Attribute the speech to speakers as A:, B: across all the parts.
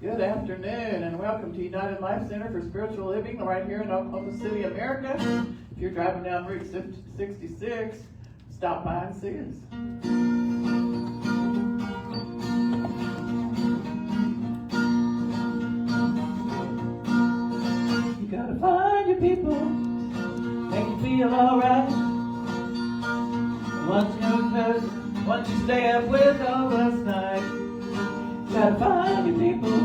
A: Good afternoon and welcome to United Life Center for Spiritual Living right here in Oklahoma City, America. If you're driving down Route 66, stop by and see us. You gotta find your people, make you feel alright. Once you stay up with all last night. You gotta find your people,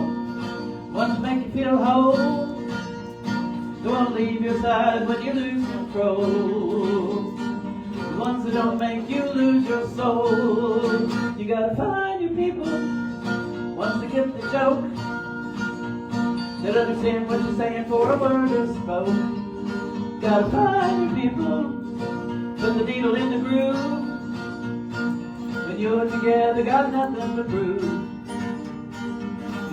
A: ones that make you feel whole. Don't wanna leave your side when you lose control. The ones that don't make you lose your soul. You gotta find your people, ones that get the joke, that understand what you're saying for a word is spoke. Gotta find your people, put the needle in the groove. When you're together, got nothing to prove.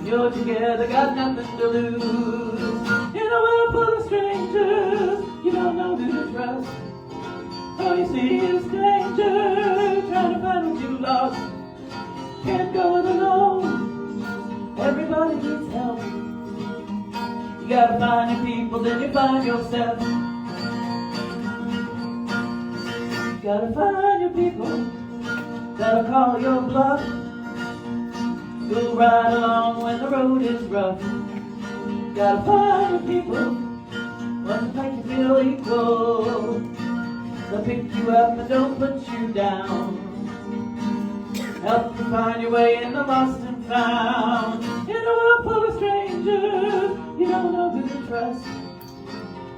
A: You're together, got nothing to lose. In a world full of strangers, you don't know who to trust. All you see is danger, trying to find what you lost. Can't go it alone, everybody needs help. You gotta find your people, then you find yourself. You gotta find your people that'll call your bluff. Go right along when the road is rough. Gotta find your people, ones that make you feel equal. They'll pick you up and don't put you down. Help you find your way in the lost and found. In a world full of strangers, you don't know who to trust.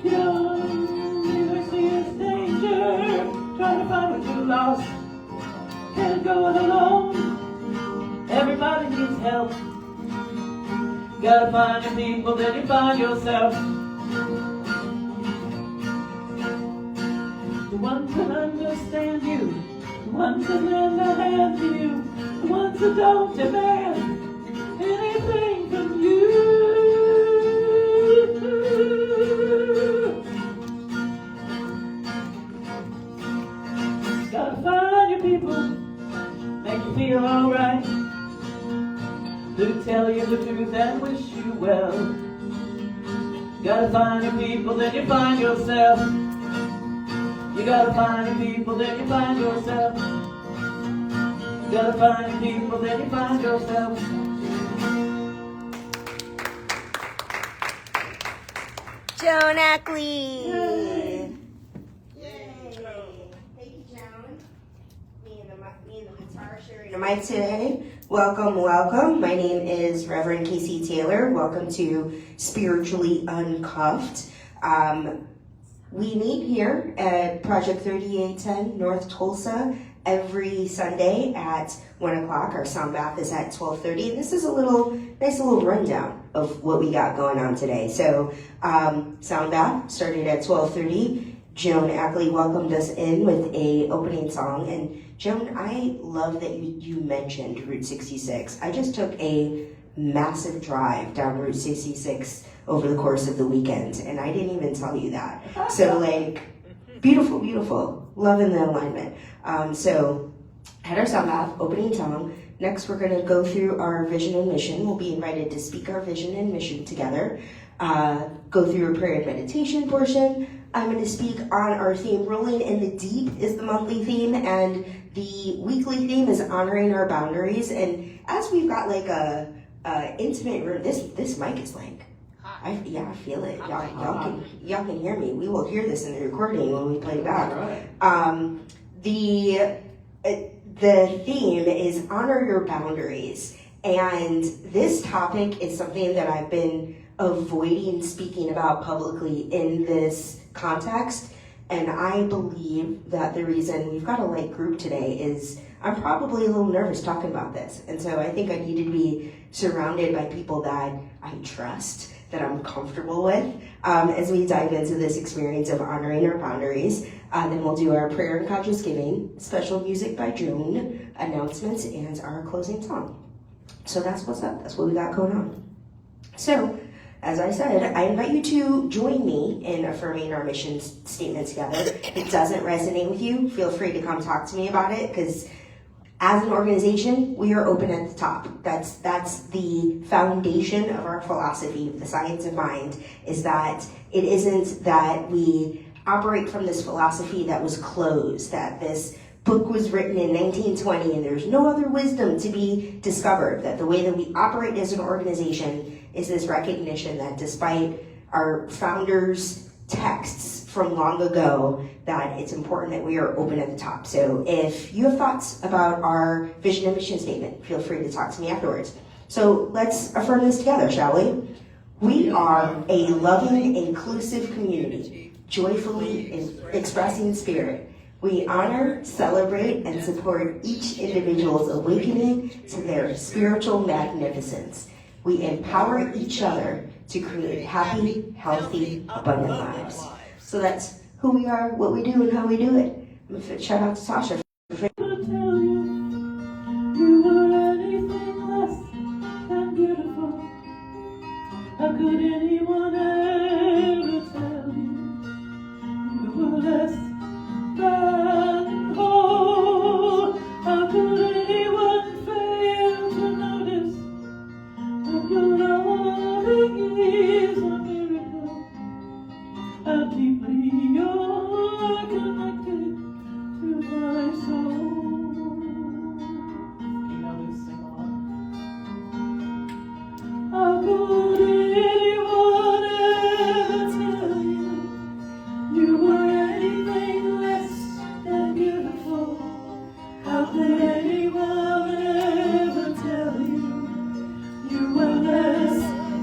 A: You don't either see it's danger, trying to find what you lost. Can't go it alone, everybody needs help. Gotta find your people, then you find yourself. The ones that understand you, the ones that lend a hand to you, the ones that don't demand anything from you. Gotta find your people, make you feel alright. To tell you the truth and wish you well. Gotta find your people, then you find yourself. You gotta find your people, then you find yourself. You gotta find your people, then you find yourself.
B: Joan Ackley.
C: Yay! Thank you, Joan. Me and the guitar sharing a mic today. Welcome, welcome. My name is Reverend Casey Taylor. Welcome to Spiritually Uncuffed. We meet here at Project 3810 North Tulsa every Sunday at 1 o'clock. Our sound bath is at 12:30. And this is a nice little rundown of what we got going on today. So sound bath started at 12:30. Joan Ackley welcomed us in with a opening song. And Joan, I love that you mentioned Route 66. I just took a massive drive down Route 66 over the course of the weekend, and I didn't even tell you that. So, beautiful, beautiful. Loving the alignment. So, had our sound bath, opening song. Next, we're going to go through our vision and mission. We'll be invited to speak our vision and mission together. Go through a prayer and meditation portion. I'm going to speak on our theme, Rolling in the Deep is the monthly theme, and the weekly theme is honoring our boundaries. And as we've got a intimate room, this mic is I feel it. Y'all can hear me. We will hear this in the recording when we play back. The theme is honor your boundaries, and this topic is something that I've been avoiding speaking about publicly in this context, and I believe that the reason we've got a light group today is I'm probably a little nervous talking about this, and so I think I need to be surrounded by people that I trust, that I'm comfortable with, as we dive into this experience of honoring our boundaries. Then we'll do our prayer and conscious giving, special music by Joan, announcements, and our closing song. So that's what's up. That's what we got going on. So, as I said, I invite you to join me in affirming our mission statement together. If it doesn't resonate with you, feel free to come talk to me about it, because As an organization, we are open at the top. That's the foundation of our philosophy, the science of mind, is that it isn't that we operate from this philosophy that was closed, that this book was written in 1920 and there's no other wisdom to be discovered, that the way that we operate as an organization is this recognition that despite our founders' texts from long ago, that it's important that we are open at the top. So if you have thoughts about our vision and mission statement, feel free to talk to me afterwards. So let's affirm this together, shall we? We are a loving, inclusive community, joyfully expressing spirit. We honor, celebrate, and support each individual's awakening to their spiritual magnificence. We empower each other to create happy, healthy, abundant lives. So that's who we are, what we do, and how we do it. I'm going to shout out to Tasha.
A: You were anything less than beautiful. How could anyone ever tell you you were less than whole? How could anyone fail to notice that your loving is a miracle? How deeply you're connected to my soul. You know this, sing along. How could anyone ever tell you you were anything less than beautiful? How could anyone ever tell you you were less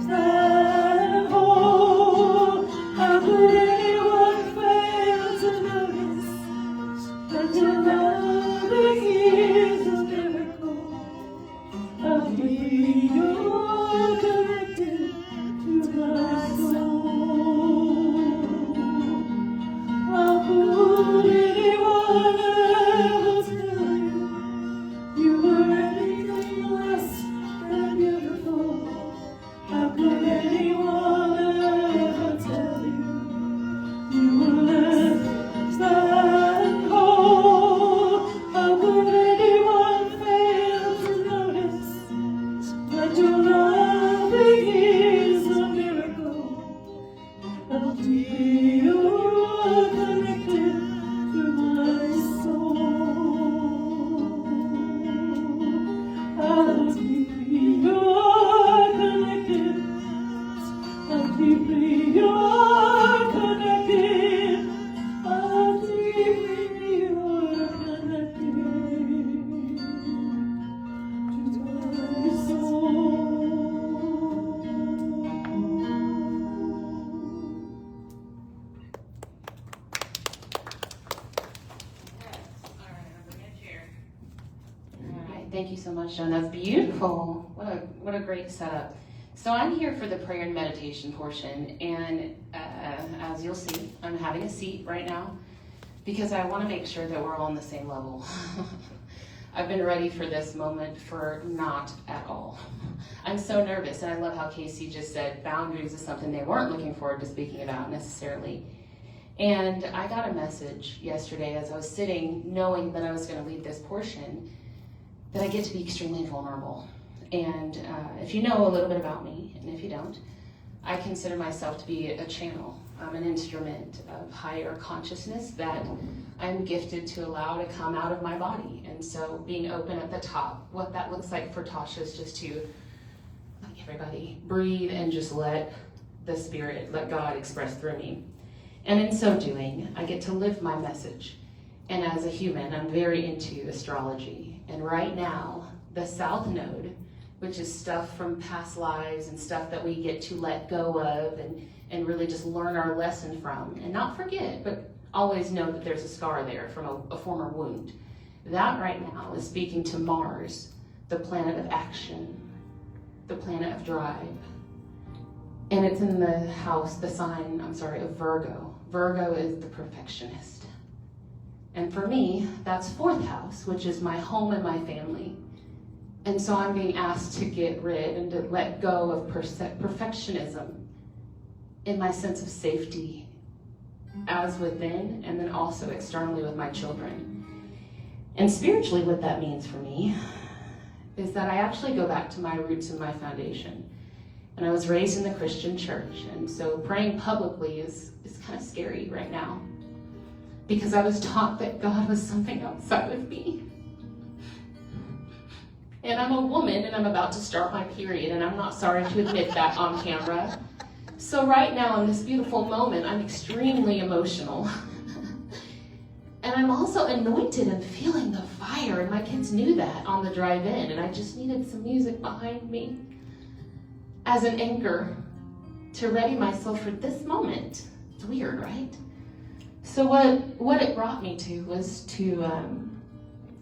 A: than whole? How could anyone fail to notice that your loving is a miracle? How deeply you're connected to my soul. How could anyone ever tell you you were anything less than beautiful? How could anyone ever tell you you were less than whole? How could anyone fail to notice that your loving is a miracle? How deeply you're connected to my soul. How deeply you're connected. How deeply you're connected. How deeply you're connected to my soul.
D: All right, thank you so much, Joan. That's beautiful. What a great setup. So I'm here for the prayer and meditation portion, and as you'll see, I'm having a seat right now because I want to make sure that we're all on the same level. I've been ready for this moment for not at all. I'm so nervous, and I love how Casey just said boundaries is something they weren't looking forward to speaking about necessarily. And I got a message yesterday as I was sitting, knowing that I was going to lead this portion, that I get to be extremely vulnerable. And if you know a little bit about me, and if you don't, I consider myself to be a channel. I'm an instrument of higher consciousness that I'm gifted to allow to come out of my body. And so being open at the top, what that looks like for Tasha is just to, like everybody, breathe and just let the Spirit, let God express through me. And in so doing, I get to live my message. And as a human, I'm very into astrology. And right now, the South Node, which is stuff from past lives and stuff that we get to let go of and really just learn our lesson from and not forget, but always know that there's a scar there from a former wound. That right now is speaking to Mars, the planet of action, the planet of drive. And it's in the house, the sign, of Virgo. Virgo is the perfectionist. And for me, that's fourth house, which is my home and my family. And so I'm being asked to get rid and to let go of perfectionism in my sense of safety as within and then also externally with my children. And spiritually, what that means for me is that I actually go back to my roots and my foundation. And I was raised in the Christian church, and so praying publicly is kind of scary right now, because I was taught that God was something outside of me. And I'm a woman, and I'm about to start my period, and I'm not sorry to admit that on camera. So right now, in this beautiful moment, I'm extremely emotional. And I'm also anointed and feeling the fire, and my kids knew that on the drive-in, and I just needed some music behind me as an anchor to ready myself for this moment. It's weird, right? So what it brought me to was to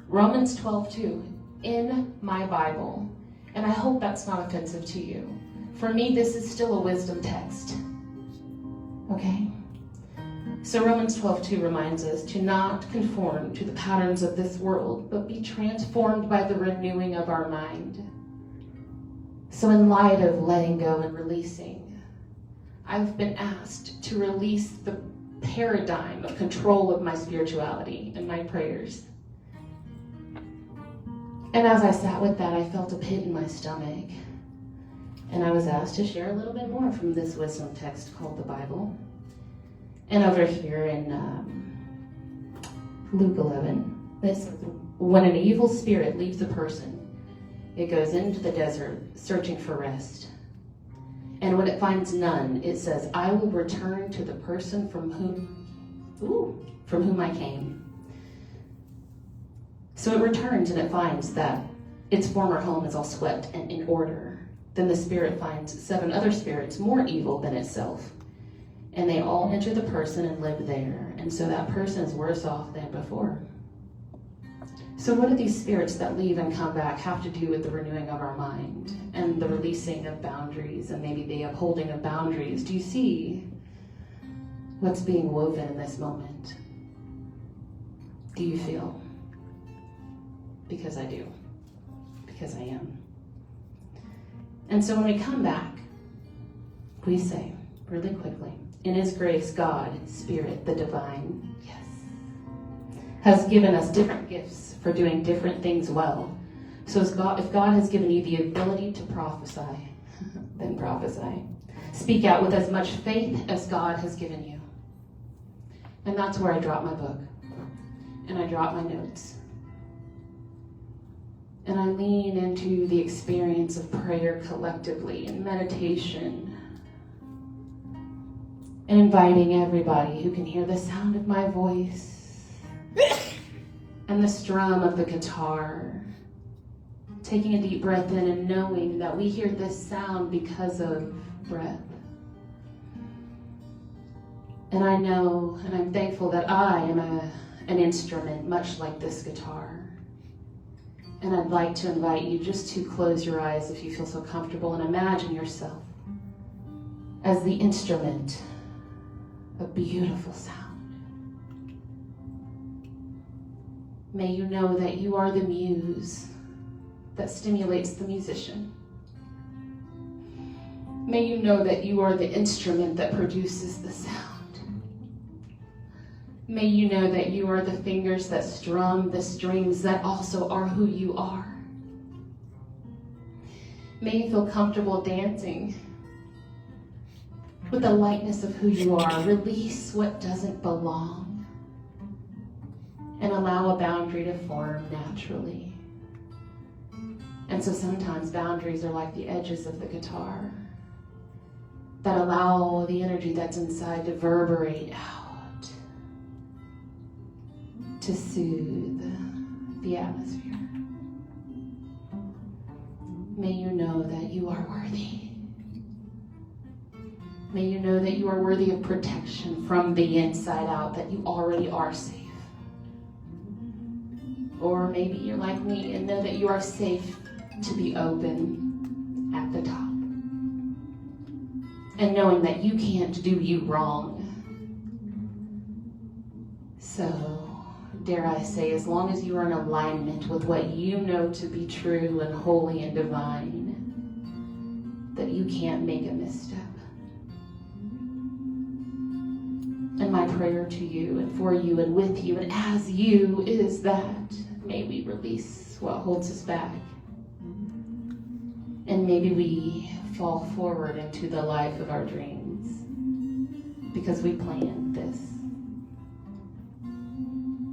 D: Romans 12:2 in my Bible, and I hope that's not offensive to you. For me, this is still a wisdom text. Okay? So Romans 12:2 reminds us to not conform to the patterns of this world, but be transformed by the renewing of our mind. So in light of letting go and releasing, I've been asked to release the paradigm of control of my spirituality and my prayers. And as I sat with that, I felt a pit in my stomach. And I was asked to share a little bit more from this wisdom text called the Bible. And over here in Luke 11, this: when an evil spirit leaves a person, it goes into the desert searching for rest. And when it finds none, it says, I will return to the person from whom I came. So it returns and it finds that its former home is all swept and in order. Then the spirit finds 7 other spirits more evil than itself. And they all enter the person and live there. And so that person is worse off than before. So what do these spirits that leave and come back have to do with the renewing of our mind and the releasing of boundaries and maybe the upholding of boundaries? Do you see what's being woven in this moment? Do you feel? Because I do. Because I am. And so when we come back, we say really quickly, in His grace, God, Spirit, the divine, yes, has given us different gifts for doing different things well. So if God has given you the ability to prophesy, then prophesy. Speak out with as much faith as God has given you. And that's where I drop my book. And I drop my notes. And I lean into the experience of prayer collectively and meditation. And inviting everybody who can hear the sound of my voice and the strum of the guitar, taking a deep breath in and knowing that we hear this sound because of breath. And I know and I'm thankful that I am an instrument much like this guitar. And I'd like to invite you just to close your eyes if you feel so comfortable and imagine yourself as the instrument of beautiful sound. May you know that you are the muse that stimulates the musician. May you know that you are the instrument that produces the sound. May you know that you are the fingers that strum the strings that also are who you are. May you feel comfortable dancing with the lightness of who you are. Release what doesn't belong and allow a boundary to form naturally. And so sometimes boundaries are like the edges of the guitar that allow the energy that's inside to reverberate out, to soothe the atmosphere. May you know that you are worthy. May you know that you are worthy of protection from the inside out, that you already are safe. Or maybe you're like me and know that you are safe to be open at the top. And knowing that you can't do you wrong. So, dare I say, as long as you are in alignment with what you know to be true and holy and divine, that you can't make a misstep. And my prayer to you and for you and with you and as you is that may we release what holds us back. And maybe we fall forward into the life of our dreams because we planned this.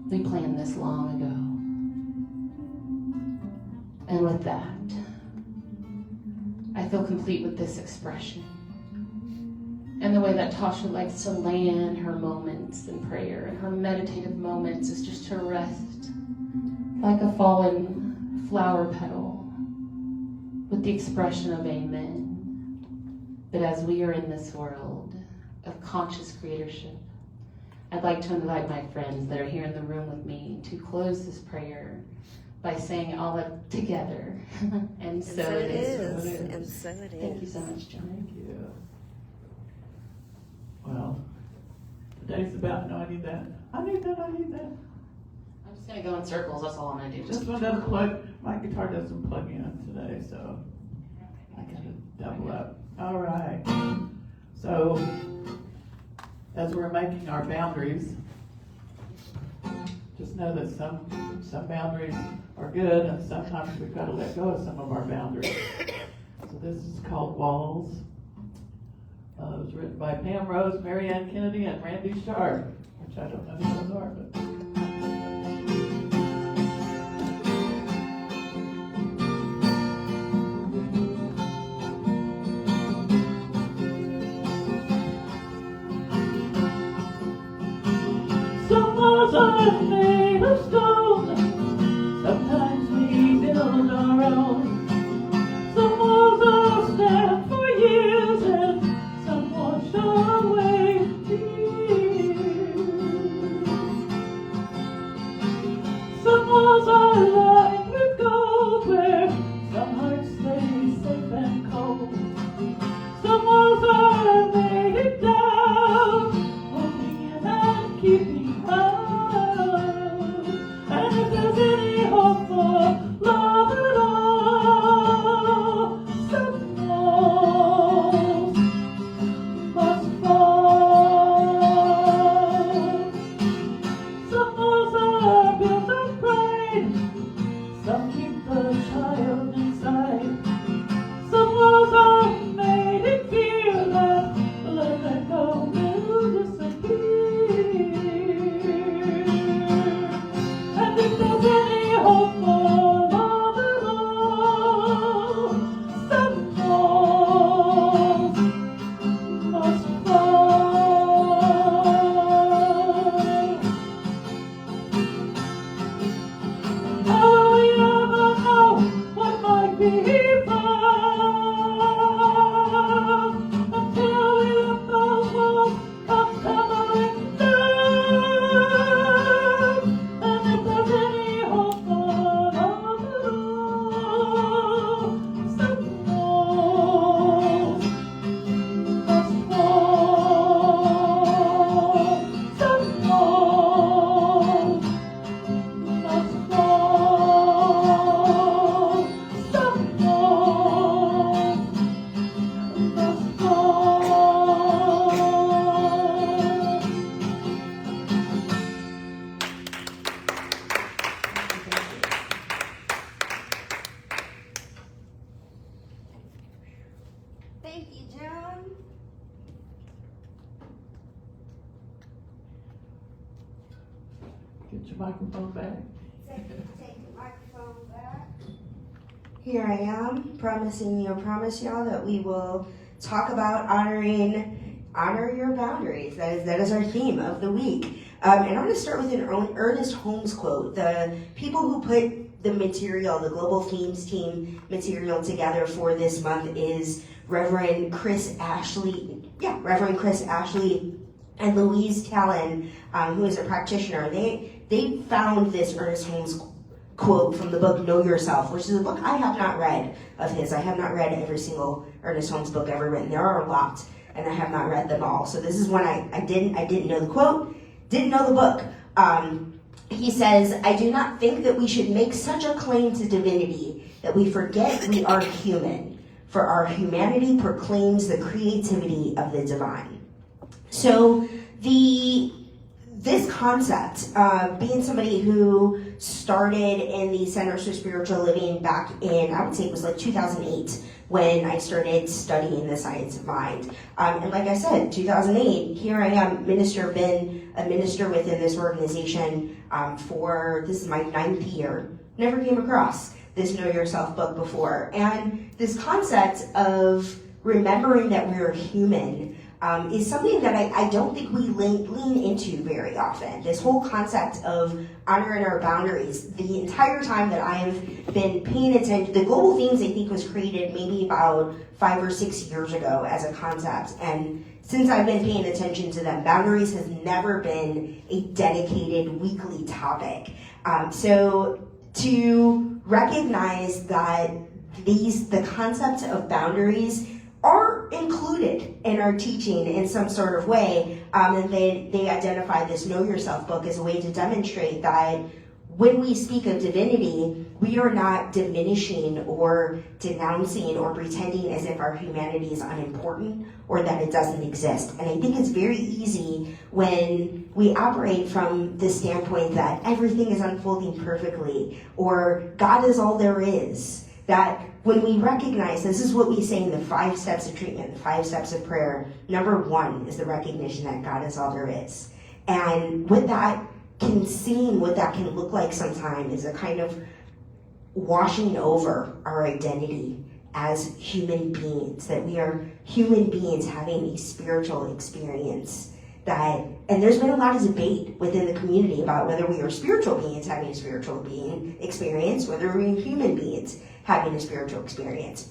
D: We planned this long ago. And with that, I feel complete with this expression. And the way that Tasha likes to land her moments in prayer and her meditative moments is just to rest like a fallen flower petal with the expression of amen. But as we are in this world of conscious creatorship, I'd like to invite my friends that are here in the room with me to close this prayer by saying all that together. And so it is.
B: And so it is.
D: Thank you so much, John.
A: Thank you. Well, today's about, no, I need that. I need that.
D: I'm just going to go in circles. That's all I'm going to do.
A: This one doesn't plug, my guitar doesn't plug in today, so I gotta double up. All right. So, as we're making our boundaries, just know that some boundaries are good, and sometimes we've got to let go of some of our boundaries. So this is called Walls. It was written by Pam Rose, Mary Ann Kennedy, and Randy Sharp, which I don't know who those are, but. Some walls are made of stone. Sometimes we build our own. Some walls will stand for years, and some wash away tears. Some walls are lined with gold, where some hearts stay safe and cold. Some walls are made down, holding in and keeping out. And if there's any hope for love at all, some walls must fall. Some walls are built of pride, some keep the child inside. Some walls are made in fear that let that go will disappear. And if there's any hope for love at all, some walls must fall. How will we ever know what might be found until we let those walls come tumbling down? And if there's any hope for love at all, some walls must fall. Some walls must fall. Some walls must fall.
C: Thank you, Joan.
A: Get your microphone back.
C: Take the microphone back. Here I am, promise y'all that we will talk about honor your boundaries. That is our theme of the week. And I'm going to start with an Ernest Holmes quote. The people who put the material, the Global Themes Team material together for this month is Reverend Chris Ashley and Louise Talon, who is a practitioner. They found this Ernest Holmes quote from the book Know Yourself, which is a book I have not read of his. I have not read every single Ernest Holmes book ever written. There are a lot, and I have not read them all. So this is one I didn't know the quote, didn't know the book. He says, "I do not think that we should make such a claim to divinity that we forget we are human, for our humanity proclaims the creativity of the divine." So this concept, being somebody who started in the Centers for Spiritual Living back in, I would say it was like 2008, when I started studying the science of mind. And like I said, 2008, here I am, been a minister within this organization this is my 9th year. Never came across this Know Yourself book before. And this concept of remembering that we're human is something that I don't think we lean into very often. This whole concept of honoring our boundaries. The entire time that I've been paying attention, the Global Themes I think was created maybe about 5 or 6 years ago as a concept. And since I've been paying attention to them, boundaries has never been a dedicated weekly topic. So to recognize that the concept of boundaries are included in our teaching in some sort of way, and they identify this Know Yourself book as a way to demonstrate that when we speak of divinity, we are not diminishing or denouncing or pretending as if our humanity is unimportant or that it doesn't exist. And I think it's very easy when we operate from the standpoint that everything is unfolding perfectly or God is all there is, that when we recognize, this is what we say in the 5 steps of treatment, the 5 steps of prayer. Number 1 is the recognition that God is all there is. And what that can look like sometimes is a kind of washing over our identity as human beings, that we are human beings having a spiritual experience. And there's been a lot of debate within the community about whether we are spiritual beings having a spiritual being experience, whether we're human beings having a spiritual experience.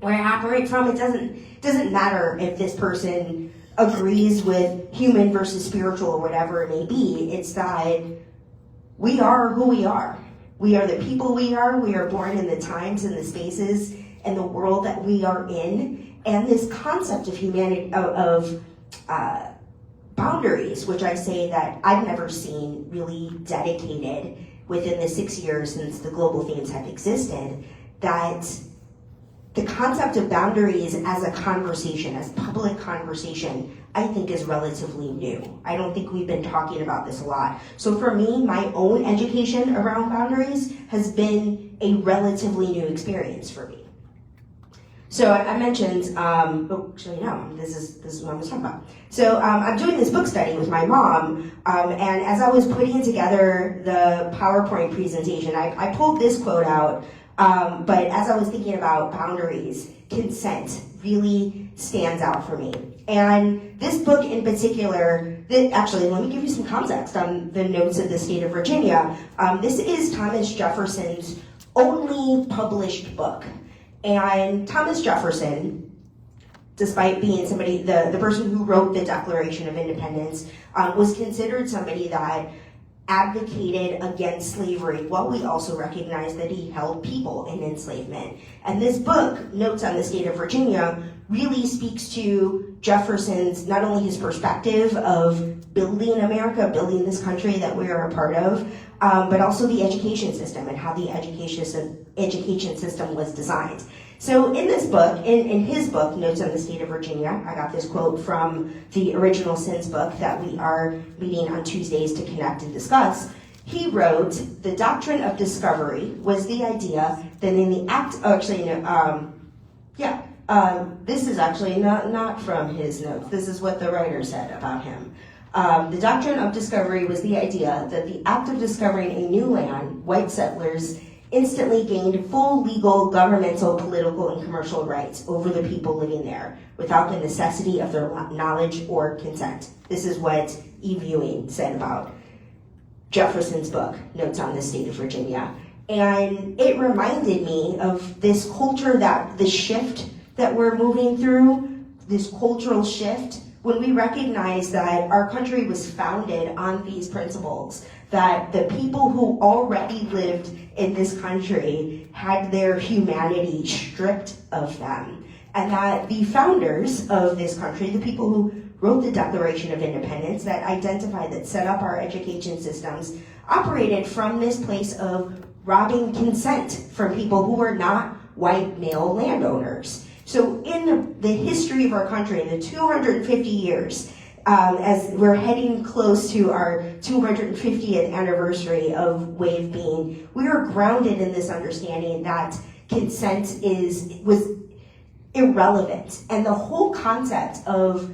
C: Where I operate from, it doesn't matter if this person agrees with human versus spiritual or whatever it may be. It's that we are who we are. We are the people we are. We are born in the times and the spaces and the world that we are in. And this concept of humanity, of boundaries, which I say that I've never seen really dedicated within the 6 years since the Global Themes have existed, that the concept of boundaries as a conversation, as public conversation, I think is relatively new. I don't think we've been talking about this a lot. So for me, my own education around boundaries has been a relatively new experience for me. So I mentioned, this is what I was talking about. So I'm doing this book study with my mom, and as I was putting together the PowerPoint presentation, I pulled this quote out, but as I was thinking about boundaries, consent really stands out for me. And this book in particular, actually, let me give you some context on the notes of the state of Virginia. This is Thomas Jefferson's only published book. And Thomas Jefferson, despite being somebody, the person who wrote the Declaration of Independence, was considered somebody that advocated against slavery, while we also recognize that he held people in enslavement. And this book, Notes on the State of Virginia, really speaks to Jefferson's, not only his perspective of building America, building this country that we are a part of, but also the education system and how the education system was designed. So in this book, in his book, Notes on the State of Virginia, I got this quote from the Original Sins book that we are meeting on Tuesdays to connect and discuss. He wrote, the doctrine of discovery was the idea that in the act, this is actually not from his notes. This is what the writer said about him. The doctrine of discovery was the idea that the act of discovering a new land, white settlers instantly gained full legal, governmental, political, and commercial rights over the people living there without the necessity of their knowledge or consent. This is what E. Ewing said about Jefferson's book, Notes on the State of Virginia. And it reminded me of this culture, that the shift that we're moving through, this cultural shift, when we recognize that our country was founded on these principles, that the people who already lived in this country had their humanity stripped of them, and that the founders of this country, the people who wrote the Declaration of Independence, that identified, that set up our education systems, operated from this place of robbing consent from people who were not white male landowners. So in the history of our country, in the 250 years as we're heading close to our 250th anniversary of WAVE being, we are grounded in this understanding that consent was irrelevant. And the whole concept of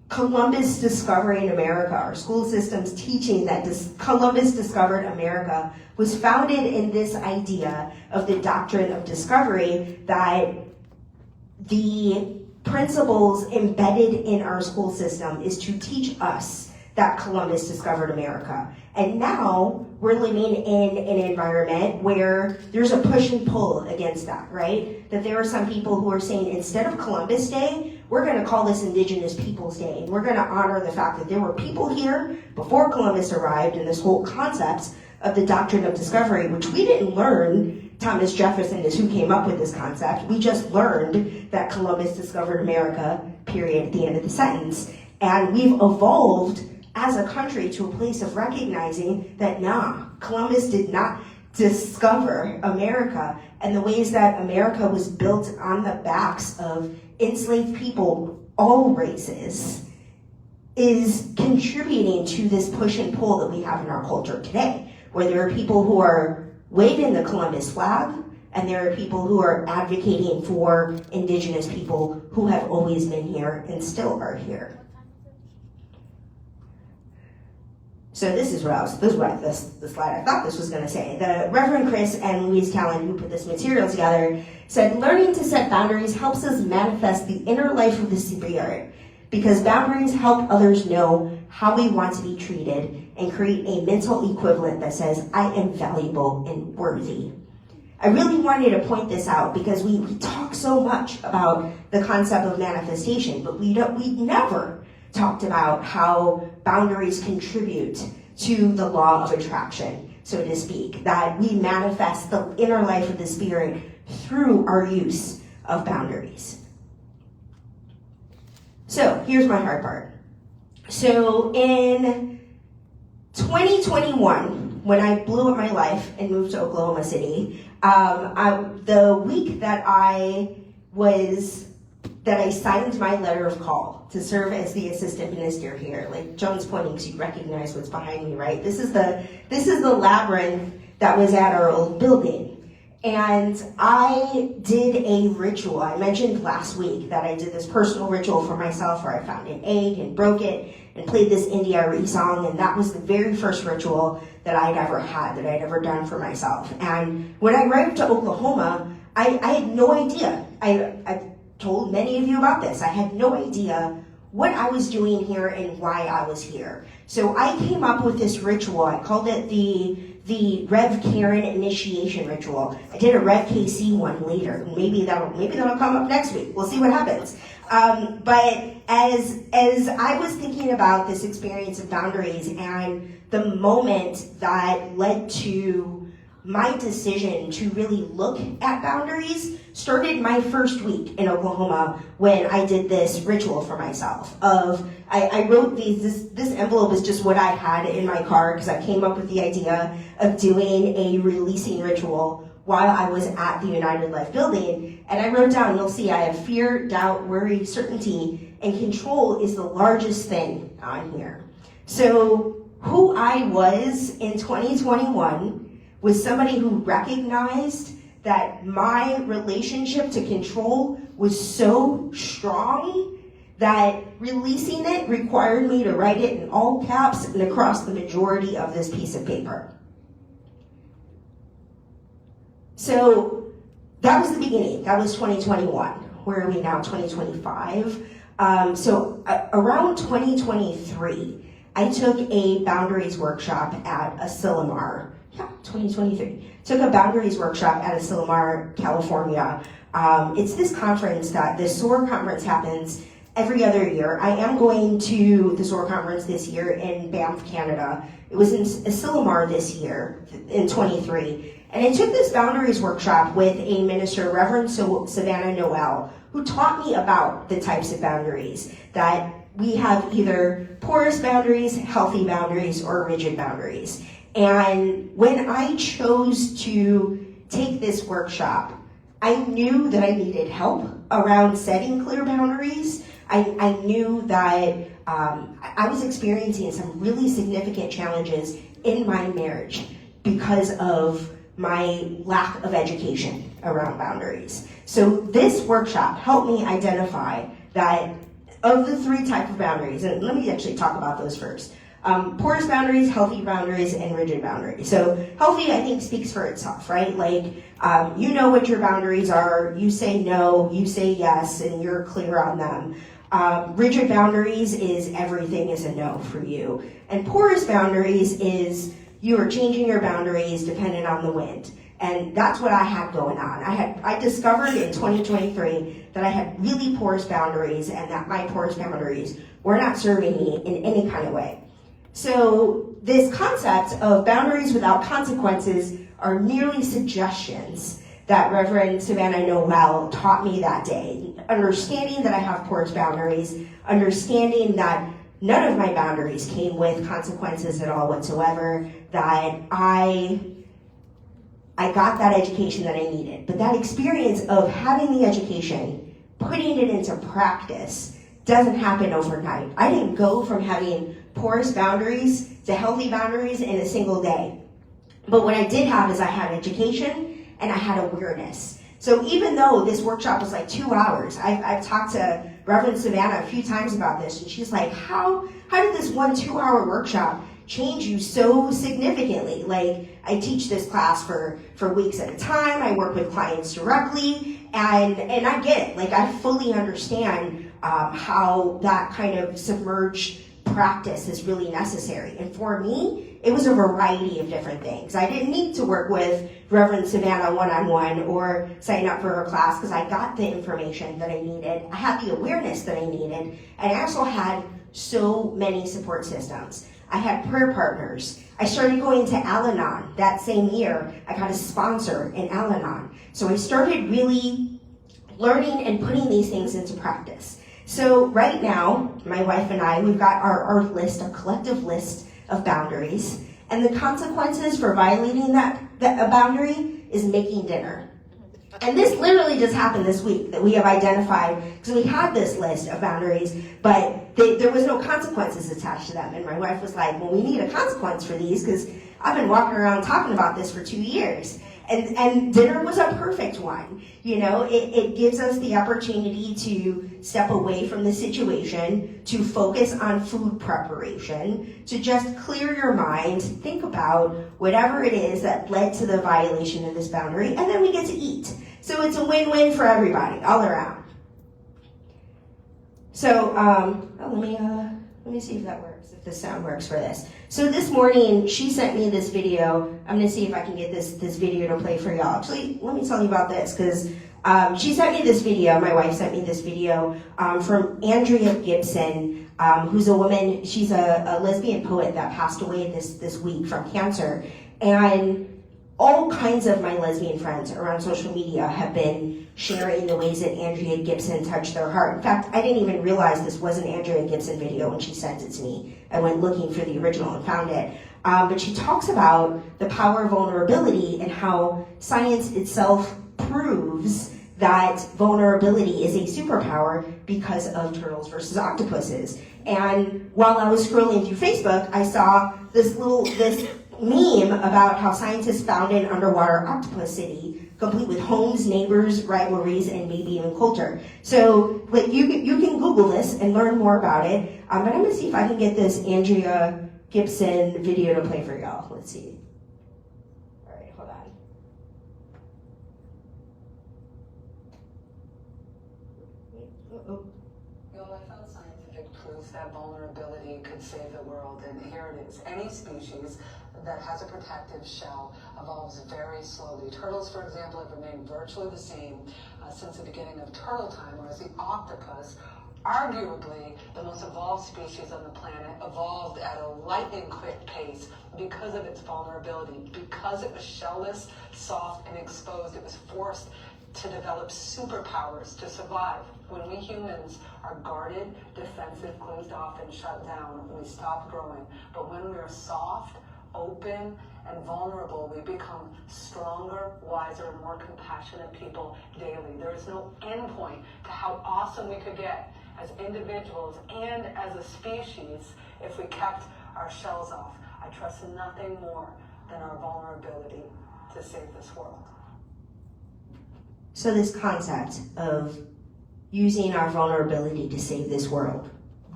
C: Columbus discovering America, our school systems teaching that Columbus discovered America, was founded in this idea of the doctrine of discovery, that the principles embedded in our school system is to teach us that Columbus discovered America. And now we're living in an environment where there's a push and pull against that, right? That there are some people who are saying, instead of Columbus Day, we're going to call this Indigenous Peoples Day. And we're going to honor the fact that there were people here before Columbus arrived, and this whole concept of the doctrine of discovery, which we didn't learn. Thomas Jefferson is who came up with this concept. We just learned that Columbus discovered America, period, at the end of the sentence. And we've evolved as a country to a place of recognizing that, Columbus did not discover America. And the ways that America was built on the backs of enslaved people, all races, is contributing to this push and pull that we have in our culture today, where there are people who are waving the Columbus flag, and there are people who are advocating for Indigenous people who have always been here and still are here. So this is what the slide I thought this was going to say. The Reverend Chris and Louise Callan, who put this material together, said, learning to set boundaries helps us manifest the inner life of the spirit, because boundaries help others know how we want to be treated and create a mental equivalent that says, I am valuable and worthy. I really wanted to point this out because we talk so much about the concept of manifestation, but we never talked about how boundaries contribute to the law of attraction, so to speak, that we manifest the inner life of the spirit through our use of boundaries. So here's my hard part. So in 2021, when I blew up my life and moved to Oklahoma City, the week that I signed my letter of call to serve as the assistant minister here, like Joan's pointing, so you recognize what's behind me, right? This is the labyrinth that was at our old building. And I did a ritual. I mentioned last week that I did this personal ritual for myself where I found an egg and broke it and played this Indie song, and that was the very first ritual that I'd ever done for myself. And when I arrived to Oklahoma, I had no idea. I've told many of you about this. I had no idea what I was doing here and why I was here. So I came up with this ritual. I called it the Rev Karen initiation ritual. I did a Rev KC one later. Maybe that'll come up next week. We'll see what happens. But as I was thinking about this experience of boundaries and the moment that led to my decision to really look at boundaries started my first week in Oklahoma when I did this ritual for myself. I wrote this envelope is just what I had in my car because I came up with the idea of doing a releasing ritual while I was at the United Life building. And I wrote down, you'll see, I have fear, doubt, worry, certainty, and control is the largest thing on here. So who I was in 2021 was somebody who recognized that my relationship to control was so strong that releasing it required me to write it in all caps and across the majority of this piece of paper. So that was the beginning. That was 2021. Where are we now? 2025. So around 2023, I took a boundaries workshop at Asilomar. 2023. Took a boundaries workshop at Asilomar, California. It's this conference that the SOAR conference happens every other year. I am going to the SOAR conference this year in Banff, Canada. It was in Asilomar this year, in 23. And I took this boundaries workshop with a minister, Reverend Savannah Noel, who taught me about the types of boundaries, that we have either porous boundaries, healthy boundaries, or rigid boundaries. And when I chose to take this workshop, I knew that I needed help around setting clear boundaries. I knew that I was experiencing some really significant challenges in my marriage because of my lack of education around boundaries. So this workshop helped me identify that of the 3 types of boundaries, and let me actually talk about those first. Porous boundaries, healthy boundaries, and rigid boundaries. So healthy, I think, speaks for itself, right? Like, you know what your boundaries are, you say no, you say yes, and you're clear on them. Rigid boundaries is everything is a no for you. And porous boundaries is you are changing your boundaries dependent on the wind. And that's what I had going on. I discovered in 2023 that I had really porous boundaries and that my porous boundaries were not serving me in any kind of way. So this concept of boundaries without consequences are merely suggestions that Reverend Savannah Noel taught me that day. Understanding that I have porous boundaries, understanding that none of my boundaries came with consequences at all whatsoever, that I got that education that I needed. But that experience of having the education, putting it into practice, doesn't happen overnight. I didn't go from having porous boundaries to healthy boundaries in a single day. But what I did have is I had education and I had awareness. So even though this workshop was like 2 hours, I've talked to Reverend Savannah a few times about this, and she's like, how did this 2-hour workshop change you so significantly? Like, I teach this class for weeks at a time, I work with clients directly, and I get it. Like, I fully understand how that kind of submerged practice is really necessary. And for me, it was a variety of different things. I didn't need to work with Reverend Savannah one-on-one or sign up for her class because I got the information that I needed. I had the awareness that I needed, and I also had so many support systems. I had prayer partners. I started going to Al-Anon that same year. I got a sponsor in Al-Anon. So I started really learning and putting these things into practice. So right now, my wife and I, we've got our list, a collective list of boundaries. And the consequences for violating that a boundary is making dinner. And this literally just happened this week that we have identified, because we had this list of boundaries, but there was no consequences attached to them. And my wife was like, well, we need a consequence for these because I've been walking around talking about this for 2 years. And dinner was a perfect one. You know, it gives us the opportunity to step away from the situation, to focus on food preparation, to just clear your mind, think about whatever it is that led to the violation of this boundary, and then we get to eat. So it's a win-win for everybody, all around. So, let me see if that works, if the sound works for this. So this morning, she sent me this video. I'm gonna see if I can get this video to play for y'all. Actually, let me tell you about this, because she sent me this video, my wife sent me this video from Andrea Gibson, who's a woman, she's a lesbian poet that passed away this week from cancer. And all kinds of my lesbian friends around social media have been sharing the ways that Andrea Gibson touched their heart. In fact, I didn't even realize this was an Andrea Gibson video when she sent it to me. I went looking for the original and found it. But she talks about the power of vulnerability and how science itself proves that vulnerability is a superpower because of turtles versus octopuses. And while I was scrolling through Facebook, I saw this meme about how scientists found an underwater octopus city, complete with homes, neighbors, rivalries, and maybe even culture. So like you can Google this and learn more about it. But I'm gonna see if I can get this Andrea Gibson video to play for y'all. Let's see. All right, hold on.
E: I found scientific proof that vulnerability could save the world, and here it is. Any species that has a protective shell evolves very slowly. Turtles, for example, have remained virtually the same since the beginning of turtle time, whereas the octopus, arguably the most evolved species on the planet, evolved at a lightning-quick pace because of its vulnerability. Because it was shellless, soft, and exposed, it was forced to develop superpowers to survive. When we humans are guarded, defensive, closed off, and shut down, we stop growing. But when we are soft, open, and vulnerable, we become stronger, wiser, and more compassionate people daily. There is no end point to how awesome we could get. as individuals and as a species if we kept our shells off. I trust nothing more than our vulnerability to save this world.
C: So this concept of using our vulnerability to save this world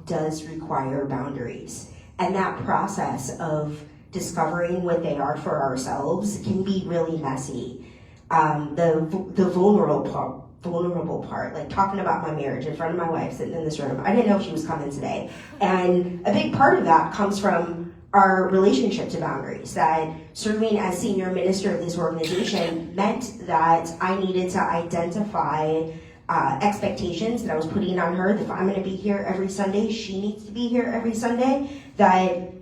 C: does require boundaries. And that process of discovering what they are for ourselves can be really messy. The vulnerable part, like talking about my marriage in front of my wife sitting in this room. I didn't know she was coming today. And a big part of that comes from our relationship to boundaries, that serving as senior minister of this organization meant that I needed to identify expectations that I was putting on her, that if I'm going to be here every Sunday, she needs to be here every Sunday, that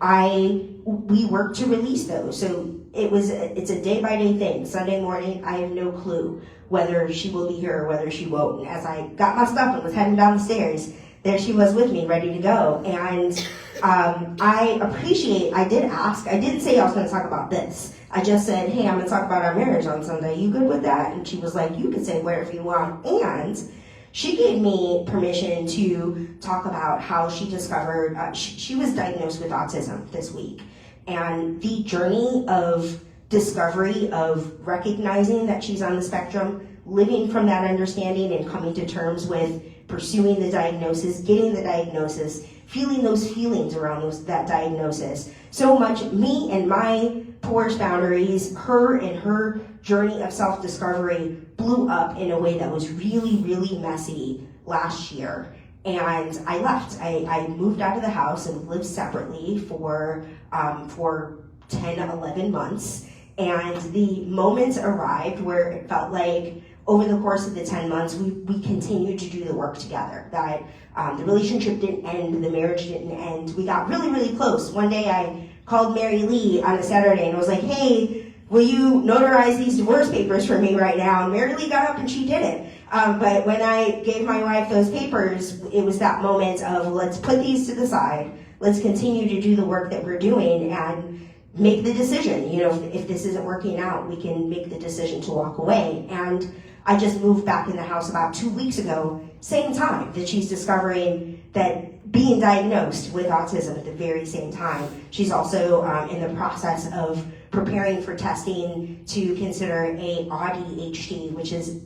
C: we work to release those. So it's a day-by-day thing. Sunday morning, I have no clue whether she will be here or whether she won't. And as I got my stuff and was heading down the stairs, there she was with me, ready to go. And I did ask, I didn't say I was going to talk about this. I just said, hey, I'm going to talk about our marriage on Sunday. You good with that? And she was like, you can say whatever you want. And she gave me permission to talk about how she discovered, she was diagnosed with autism this week. And the journey of discovery, of recognizing that she's on the spectrum, living from that understanding and coming to terms with pursuing the diagnosis, getting the diagnosis, feeling those feelings around that diagnosis. So much me and my porous boundaries, her and her journey of self-discovery blew up in a way that was really, really messy last year. And I left. I moved out of the house and lived separately for 10, 11 months. And the moment arrived where it felt like over the course of the 10 months, we continued to do the work together. That the relationship didn't end, the marriage didn't end. We got really, really close. One day I called Mary Lee on a Saturday and I was like, hey, will you notarize these divorce papers for me right now? And Mary Lee got up and she did it. But when I gave my wife those papers, it was that moment of let's put these to the side. Let's continue to do the work that we're doing and make the decision. You know, if this isn't working out, we can make the decision to walk away. And I just moved back in the house about 2 weeks ago, same time that she's discovering that being diagnosed with autism at the very same time. She's also in the process of preparing for testing to consider a ADHD, which is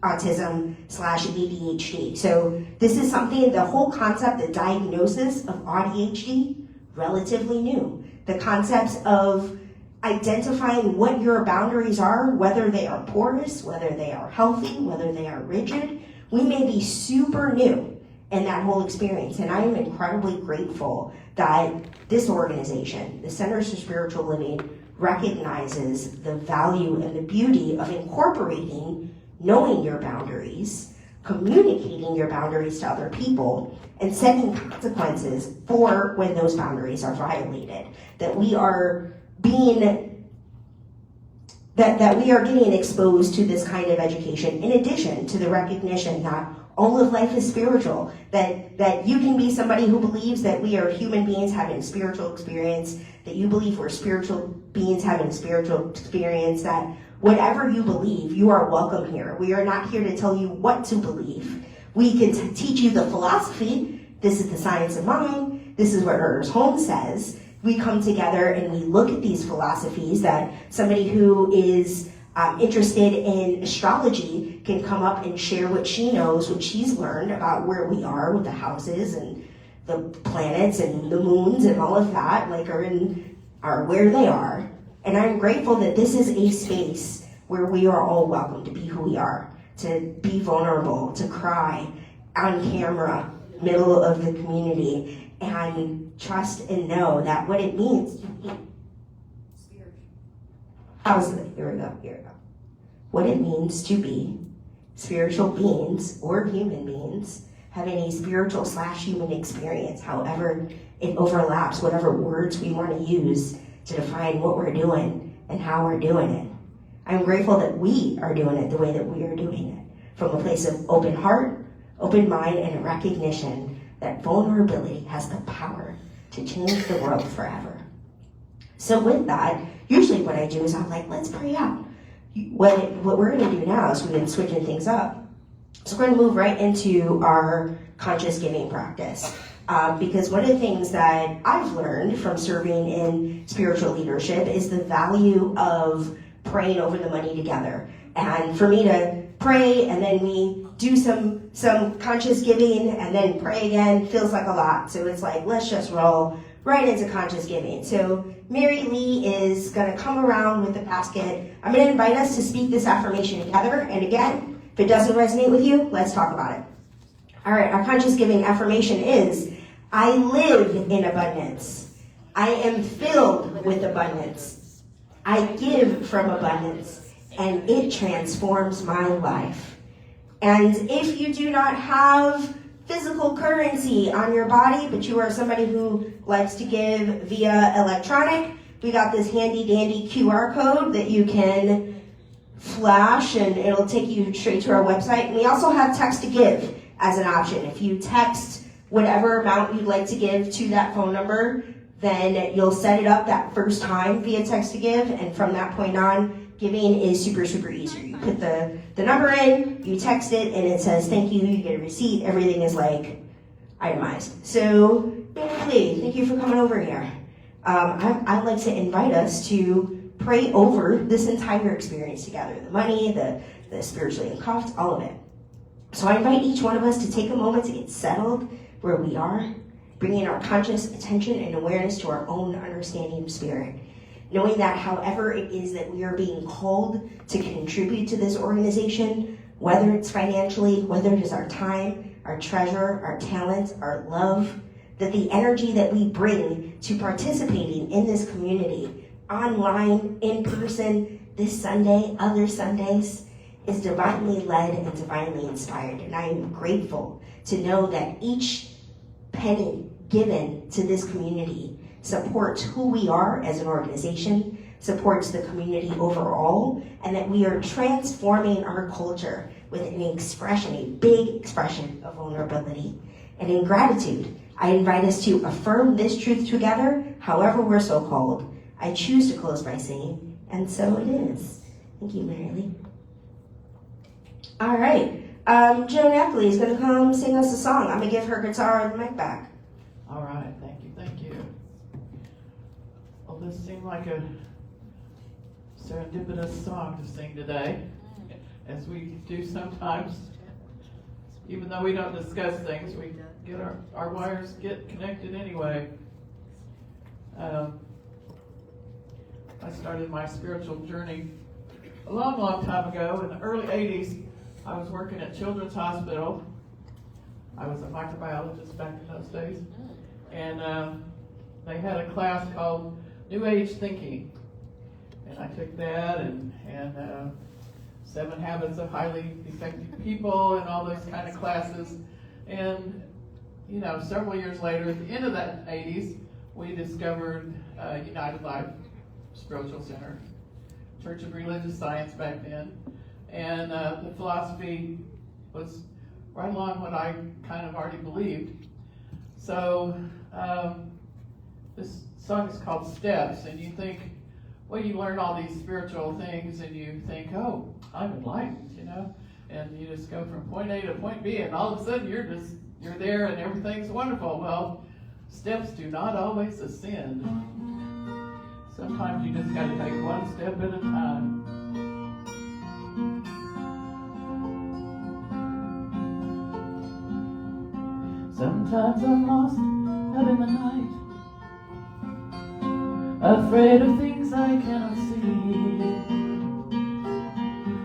C: autism/ADHD. So this is something, the whole concept, the diagnosis of ADHD, relatively new. The concepts of identifying what your boundaries are, whether they are porous, whether they are healthy, whether they are rigid, we may be super new in that whole experience. And I am incredibly grateful that this organization, the Centers for Spiritual Living, recognizes the value and the beauty of incorporating knowing your boundaries, communicating your boundaries to other people, and setting consequences for when those boundaries are violated. That we are getting exposed to this kind of education, in addition to the recognition that all of life is spiritual, that you can be somebody who believes that we are human beings having a spiritual experience, that you believe we're spiritual beings having a spiritual experience, that whatever you believe, you are welcome here. We are not here to tell you what to believe. We can teach you the philosophy. This is the science of mind. This is what Ernest Holmes says. We come together and we look at these philosophies, that somebody who is interested in astrology can come up and share what she knows, what she's learned about where we are with the houses and the planets and the moons and all of that, like are where they are. And I'm grateful that this is a space where we are all welcome to be who we are, to be vulnerable, to cry on camera, middle of the community, and trust and know that what it means to be spiritual. Here we go. What it means to be spiritual beings or human beings having a spiritual/human experience, however it overlaps, whatever words we want to use to define what we're doing and how we're doing it. I'm grateful that we are doing it the way that we are doing it, from a place of open heart, open mind, and a recognition that vulnerability has the power to change the world forever. So with that, usually what I do is I'm like, let's pray out. What we're going to do now is we've been switching things up. So we're going to move right into our conscious giving practice. Because one of the things that I've learned from serving in spiritual leadership is the value of praying over the money together. And for me to pray and then we do some conscious giving and then pray again feels like a lot. So it's like, let's just roll right into conscious giving. So Mary Lee is going to come around with the basket. I'm going to invite us to speak this affirmation together. And again, if it doesn't resonate with you, let's talk about it. All right, our conscious giving affirmation is, I live in abundance. I am filled with abundance. I give from abundance, and it transforms my life. And if you do not have physical currency on your body, but you are somebody who likes to give via electronic, we got this handy dandy QR code that you can flash and it'll take you straight to our website. And we also have text to give as an option. If you text whatever amount you'd like to give to that phone number, then you'll set it up that first time via text to give, and from that point on, giving is super, super easy. You put the number in, you text it, and it says thank you, you get a receipt, everything is like itemized. So, Lee, thank you for coming over here. I'd like to invite us to pray over this entire experience together, the money, the spiritually uncuffed, all of it. So I invite each one of us to take a moment to get settled where we are, bringing our conscious attention and awareness to our own understanding of spirit. Knowing that however it is that we are being called to contribute to this organization, whether it's financially, whether it is our time, our treasure, our talent, our love, that the energy that we bring to participating in this community, online, in person, this Sunday, other Sundays, is divinely led and divinely inspired. And I am grateful to know that each penny given to this community supports who we are as an organization, supports the community overall, and that we are transforming our culture with an expression, a big expression of vulnerability. And in gratitude, I invite us to affirm this truth together, however we're so called. I choose to close by saying, and so it is. Thank you, Mary Lee. All right. Joan Ackley is going to come sing us a song. I'm going to give her guitar and the mic back.
A: All right, thank you. Well, this seemed like a serendipitous song to sing today, as we do sometimes. Even though we don't discuss things, we get our wires get connected anyway. I started my spiritual journey a long, long time ago. In the early 80s, I was working at Children's Hospital. I was a microbiologist back in those days. And they had a class called New Age Thinking. And I took that and 7 Habits of Highly Effective People and all those kind of classes. And, several years later, at the end of that 80s, we discovered United Life Spiritual Center, Church of Religious Science back then. And the philosophy was right along what I kind of already believed. So this song is called Steps, and you think, well, you learn all these spiritual things, and you think, oh, I'm enlightened, and you just go from point A to point B, and all of a sudden you're there, and everything's wonderful. Well, steps do not always ascend. Sometimes you just got to take one step at a time. Sometimes I'm lost out in the night, afraid of things I cannot see.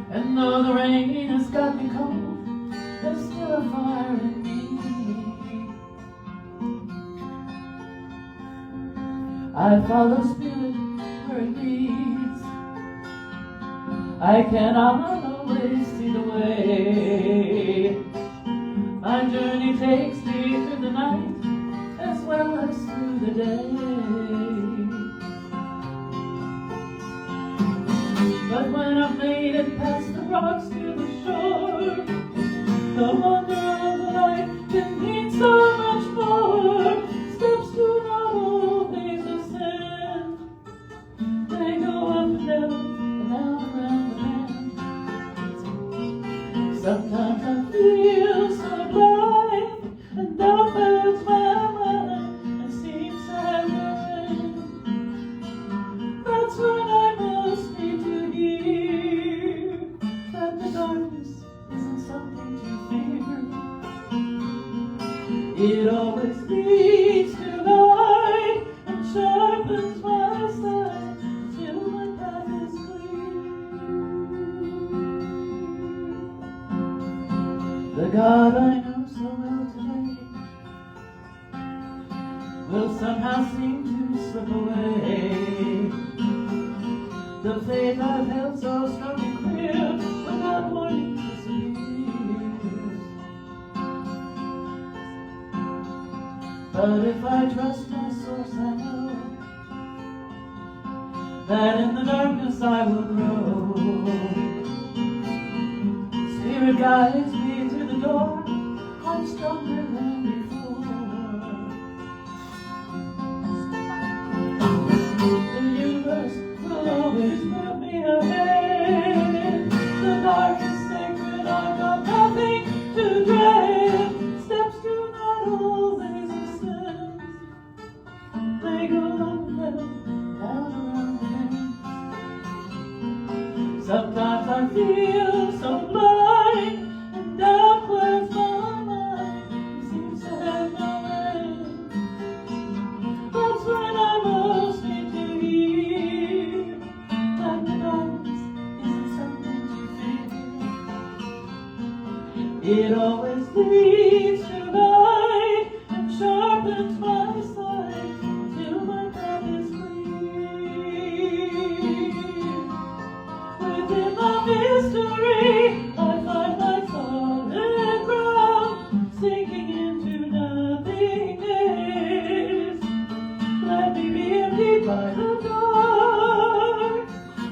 A: And though the rain has got me cold, there's still a fire in me. I follow spirit where it leads. I cannot always see the way. My journey takes me through the night as well as through the day. But when I've made it past the rocks to the shore, the wonder of the light can mean so much more. Steps do not always ascend. They go up and down around the bend. Sometimes I feel It always leads to light and sharpens my sight till my path is clear. The God I know so well today will somehow seem to slip away. The faith I've held so strong and clear without warning disappears. But if I trust my source, I know that in the darkness I will grow. Spirit guides me to the door, I'm stronger than before. The universe will always put me ahead. The dark is sacred, I've got nothing to dread. Steps do not always ascend, they go up and down around the bend. Sometimes I feel so blind, and doubt clouds my mind, it seems to have no end. That's when I most need to hear that the darkness isn't something to fear. It always leads to light and sharpens my sight till my path is clear. Within the mystery, I find my solid ground, sinking into nothingness. Let me be emptied by the dark.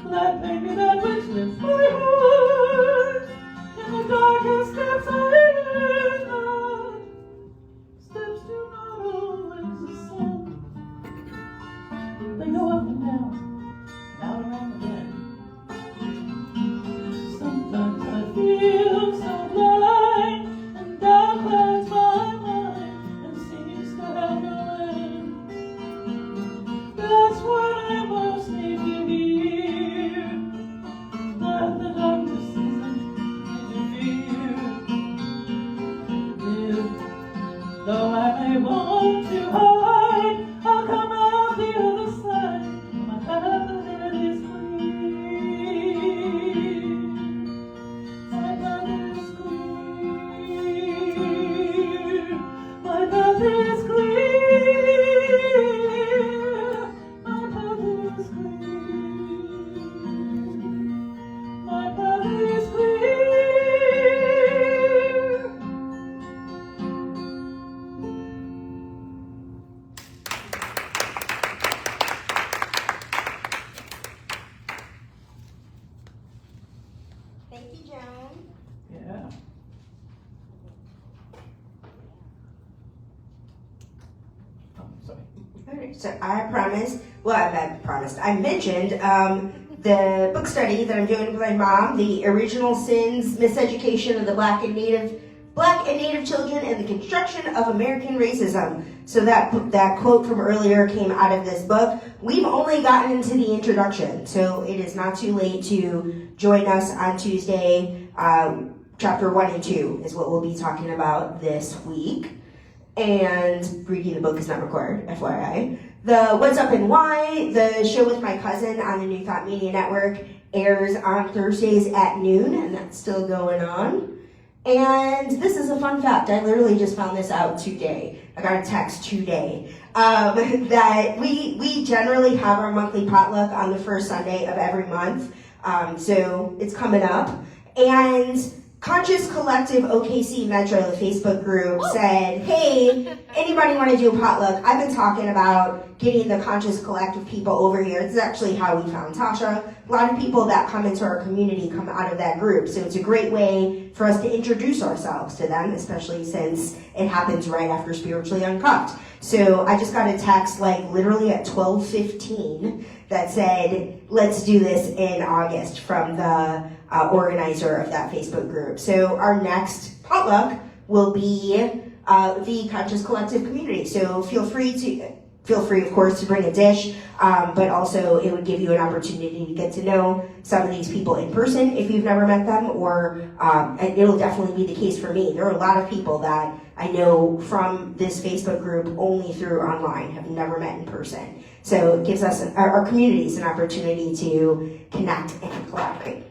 A: Let maybe that which lifts my heart. In the darkest steps I earn, steps do not always ascend. They go up and down around the bend. Sometimes I feel so blind, and doubt clouds my mind, and seems to have no end. That's what I most need to hear, that the darkness isn't to fear. If, though I may want to hide, I'll come out the other side. My path ahead is clear. My path is clear. My path is clear. My path is clear. My path is clear.
C: Thank you, Joan.
A: Yeah. Oh, sorry.
C: Alright, so I mentioned the book study that I'm doing with my mom, The Original Sins, Miseducation of the Black and Native Children and the Construction of American Racism. So that quote from earlier came out of this book. We've only gotten into the introduction, so it is not too late to join us on Tuesday. Chapter 1 and 2 is what we'll be talking about this week. And reading the book is not required, FYI. The What's Up and Why, the show with my cousin on the New Thought Media Network, airs on Thursdays at noon, and that's still going on. And this is a fun fact. I literally just found this out today. I got a text today that we generally have our monthly potluck on the first Sunday of every month. So it's coming up. And Conscious Collective OKC Metro, the Facebook group, said, hey, anybody want to do a potluck? I've been talking about getting the Conscious Collective people over here. This is actually how we found Tasha. A lot of people that come into our community come out of that group. So it's a great way for us to introduce ourselves to them, especially since it happens right after Spiritually Uncuffed. So I just got a text like literally at 12:15 that said, let's do this in August from the organizer of that Facebook group. So our next potluck will be the Conscious Collective community. So feel free, of course, to bring a dish, but also it would give you an opportunity to get to know some of these people in person if you've never met them, or and it'll definitely be the case for me. There are a lot of people that I know from this Facebook group only through online, have never met in person. So it gives us, our communities, an opportunity to connect and collaborate.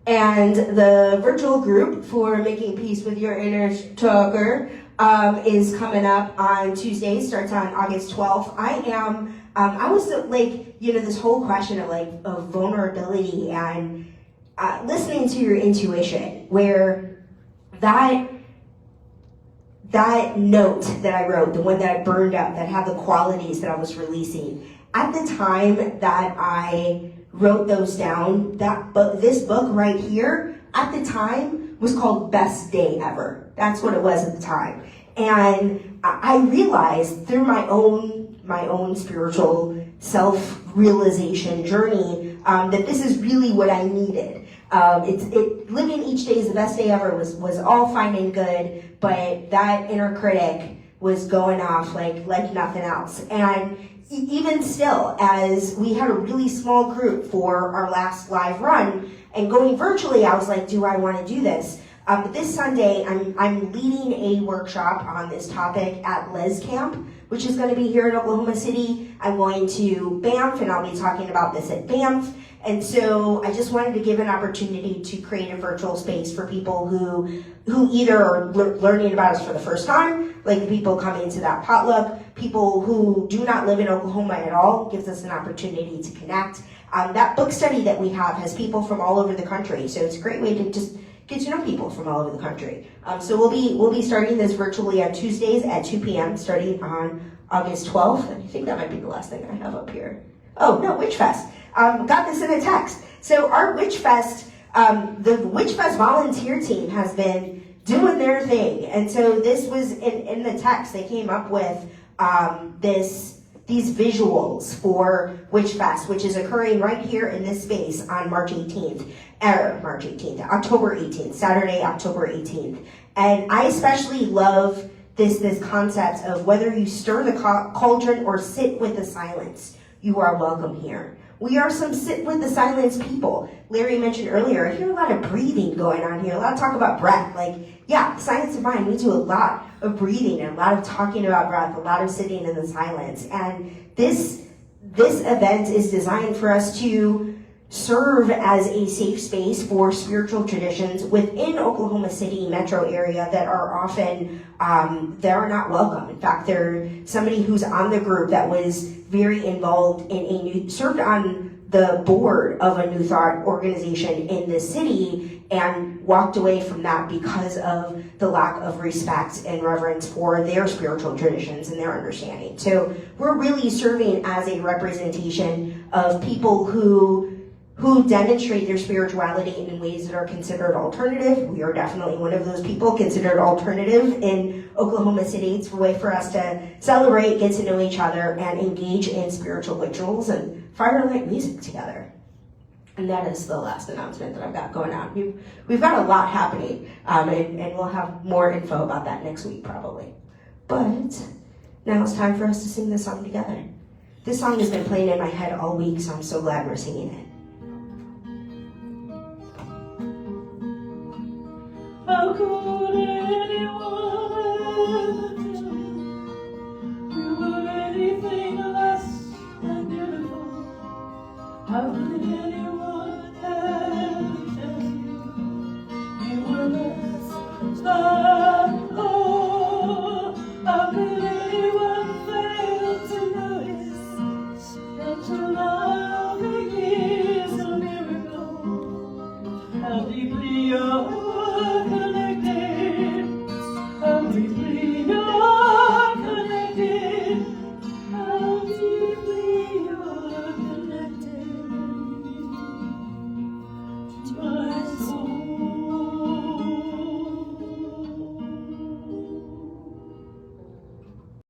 C: And the virtual group for Making Peace with Your Inner Talker is coming up on Tuesday, starts on August 12th. I was like, this whole question of vulnerability and listening to your intuition, where that note that I wrote, the one that I burned up, that had the qualities that I was releasing, at the time that I wrote those down, this book right here, at the time, was called Best Day Ever. That's what it was at the time. And I realized through my own spiritual self-realization journey that this is really what I needed. Living each day is the best day ever was all fine and good, but that inner critic was going off like nothing else. And even still, as we had a really small group for our last live run, and going virtually, I was like, do I want to do this? But this Sunday, I'm leading a workshop on this topic at Les Camp, which is going to be here in Oklahoma City. I'm going to Banff, and I'll be talking about this at Banff. And so I just wanted to give an opportunity to create a virtual space for people who either are learning about us for the first time, like the people coming to that potluck, people who do not live in Oklahoma at all, gives us an opportunity to connect. That book study that we have has people from all over the country, so it's a great way to just get to know people from all over the country. So we'll be starting this virtually on Tuesdays at 2 p.m. starting on August 12th. And I think that might be the last thing I have up here. Oh no, Witch Fest. Got this in a text. So our Witch Fest, the Witch Fest volunteer team has been doing their thing, and so this was in the text. They came up with these visuals for Witch Fest, which is occurring right here in this space on October 18th, Saturday, October 18th. And I especially love this concept of whether you stir the cauldron or sit with the silence, you are welcome here. We are some sit with the silence people. Larry mentioned earlier, I hear a lot of breathing going on here, a lot of talk about breath. The Science of Mind, we do a lot of breathing and a lot of talking about breath, a lot of sitting in the silence. And this event is designed for us to serve as a safe space for spiritual traditions within Oklahoma City metro area that are often, they are not welcome. In fact, somebody who's on the group that was very involved served on the board of a New Thought organization in the city and walked away from that because of the lack of respect and reverence for their spiritual traditions and their understanding. So we're really serving as a representation of people who demonstrate their spirituality in ways that are considered alternative. We are definitely one of those people considered alternative in Oklahoma City. It's a way for us to celebrate, get to know each other, and engage in spiritual rituals and firelight music together. And that is the last announcement that I've got going on. We've got a lot happening, and we'll have more info about that next week probably. But now it's time for us to sing this song together. This song has been playing in my head all week, so I'm so glad we're singing it.
A: How could anyone tell you were anything less than beautiful? How could anyone ever tell you were less than whole? How could anyone fail to notice that your loving is a miracle? How deeply you're connected, how deeply you're connected, how deeply you're connected to my